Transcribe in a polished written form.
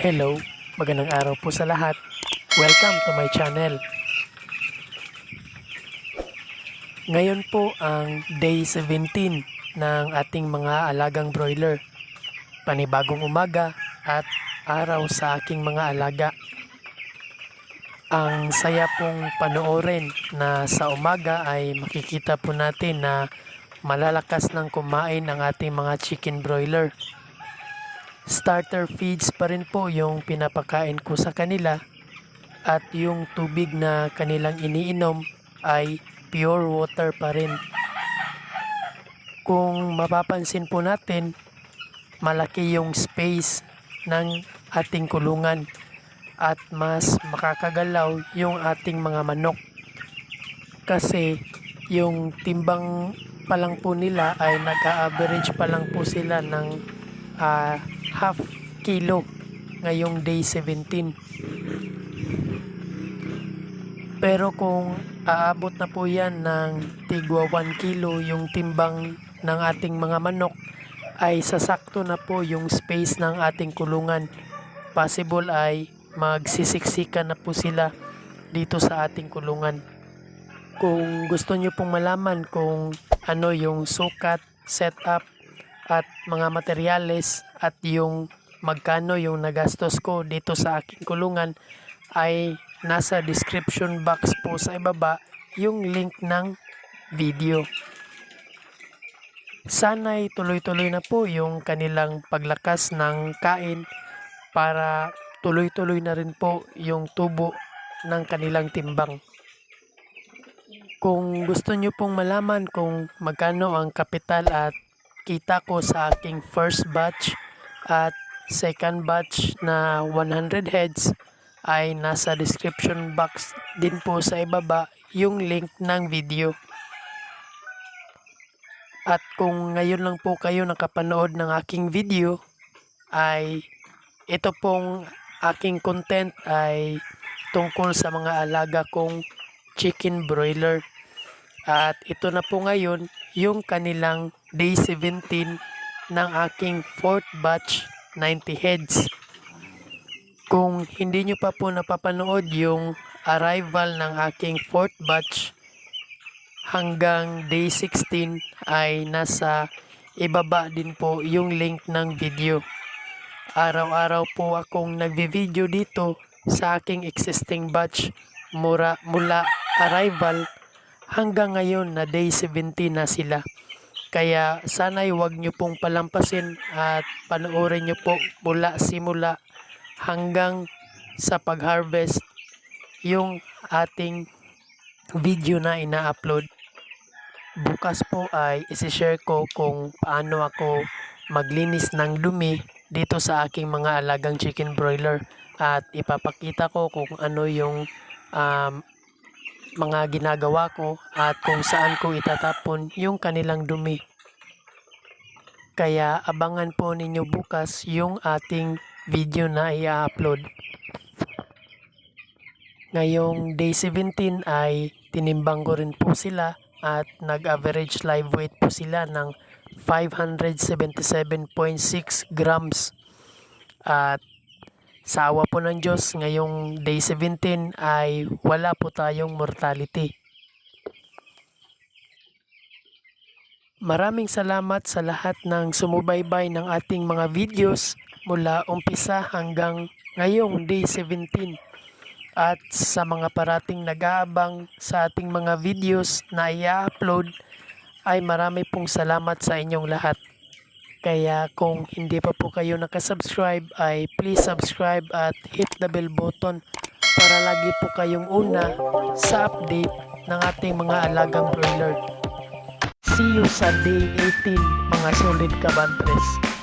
Hello, magandang araw po sa lahat. Welcome to my channel. Ngayon po ang day 17 ng ating mga alagang broiler. Panibagong umaga at araw sa aking mga alaga. Ang saya pong panoorin na sa umaga ay makikita po natin na malalakas ng kumain ang ating mga chicken broiler. Starter feeds pa rin po yung pinapakain ko sa kanila at yung tubig na kanilang iniinom ay pure water pa rin. Kung mapapansin po natin, malaki yung space ng ating kulungan at mas makakagalaw yung ating mga manok kasi yung timbang pa lang po nila ay nag-a-average pa lang po sila ng half kilo ngayong day 17. Pero kung aabot na po yan ng tigwa 1 kilo yung timbang ng ating mga manok, ay sasakto na po yung space ng ating kulungan. Possible ay magsisiksikan na po sila dito sa ating kulungan. Kung gusto nyo pong malaman kung ano yung sukat, setup at mga materyales at yung magkano yung nagastos ko dito sa aking kulungan, ay nasa description box po sa ibaba yung link ng video. Sana'y tuloy-tuloy na po yung kanilang paglakas ng kain para tuloy-tuloy na rin po yung tubo ng kanilang timbang. Kung gusto nyo pong malaman kung magkano ang kapital at kita ko sa aking first batch at second batch na 100 heads, ay nasa description box din po sa ibaba yung link ng video. At kung ngayon lang po kayo nakapanood ng aking video, ay ito pong aking content ay tungkol sa mga alaga kong chicken broiler. At ito na po ngayon yung kanilang day 17 ng aking 4th batch 90 heads. Kung hindi nyo pa po napapanood yung arrival ng aking 4th batch hanggang day 16, ay nasa ibaba din po yung link ng video. Araw-araw po akong nagvi-video dito sa aking existing batch mula arrival hanggang ngayon na day 17 na sila. Kaya sana'y huwag nyo pong palampasin at panoorin nyo po mula simula hanggang sa pag-harvest yung ating video na ina-upload. Bukas po ay isi-share ko kung paano ako maglinis ng dumi dito sa aking mga alagang chicken broiler at ipapakita ko kung ano yung mga ginagawa ko at kung saan ko itatapon yung kanilang dumi. Kaya abangan po ninyo bukas yung ating video na i-upload. Ngayong day 17 ay tinimbang ko rin po sila at nag-average live weight po sila ng 577.6 grams. At sa awa po ng Diyos, ngayong day 17 ay wala po tayong mortality. Maraming salamat sa lahat ng sumubaybay ng ating mga videos mula umpisa hanggang ngayong day 17. At sa mga parating nag-aabang sa ating mga videos na i-upload, ay marami pong salamat sa inyong lahat. Kaya kung hindi pa po kayo nakasubscribe, ay please subscribe at hit the bell button para lagi po kayong una sa update ng ating mga alagang broiler. See you sa day 18 mga solid kabantres.